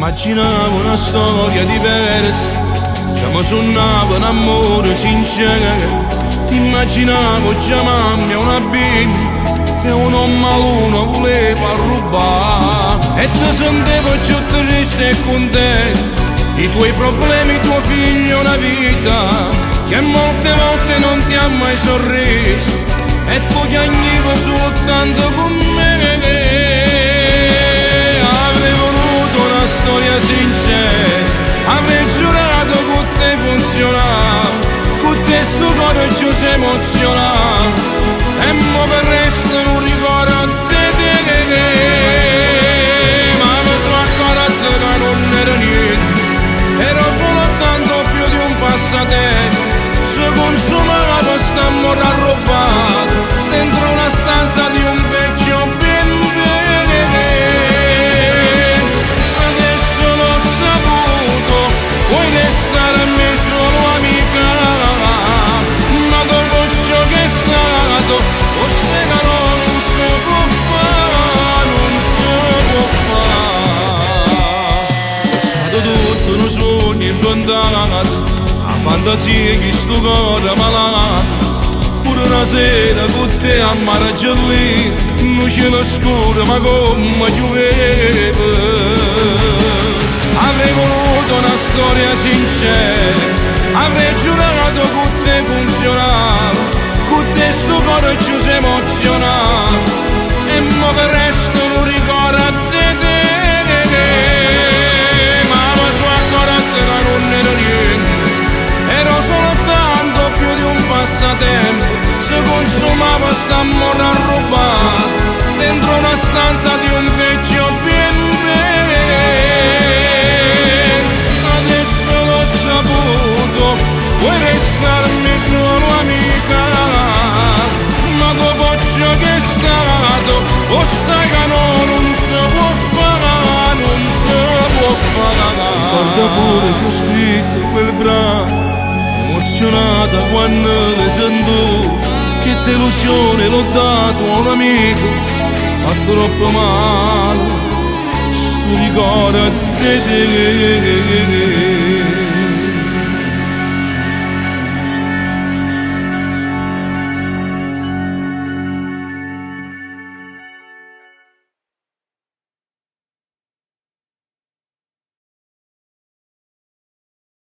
Immaginavo una storia diversa, mi suonava un amore sincero. Ti immaginavo già mamma una bimba che un uomo voleva rubare. E ti sentivo giù triste e contento, i tuoi problemi, il tuo figlio, una vita che molte volte non ti ha mai sorriso. E tu piangevi soltanto con me. Avrei voluto una storia sincera, avrei giurato che te funzionava, con te sto cuore giù si emozionava. E mo per il resto non ricordo te. Ma mi sono accorto che non era niente, era solo tanto più di un passatempo. Si consumava st'amore arrubbato dentro una stanza di un vecchio bimbo. Adesso l'ho saputo, vuoi restare a me solo amica, ma dopo ciò che è stato, forse che non si può fare, non si può fare. È stato tutto un sogno inventato, la fantasia che sto cuore malato. Pure una sera con te a mare gelì, un cielo scuro ma come pioveva. Avrei voluto una storia sincera, avrei giurato che te funzionava, con te sto cuore giù si emozionava. E mo che resto non ricordo a te. Ma mi sono accorto che non era niente, era solo tanto più di un passatempo. Si consumava st'amore arrubato dentro una stanza di un vecchio bimbo. Adesso l'ho saputo, vuoi restarmi solo amica, ma dopo ciò che è stato, lo sai che non si può fare, non si può fare. Ricorda pure che ho scritto quel brano, emozionata quando le sento, che delusione l'ho dato a un amico, fatto troppo male, sto ricordo a te.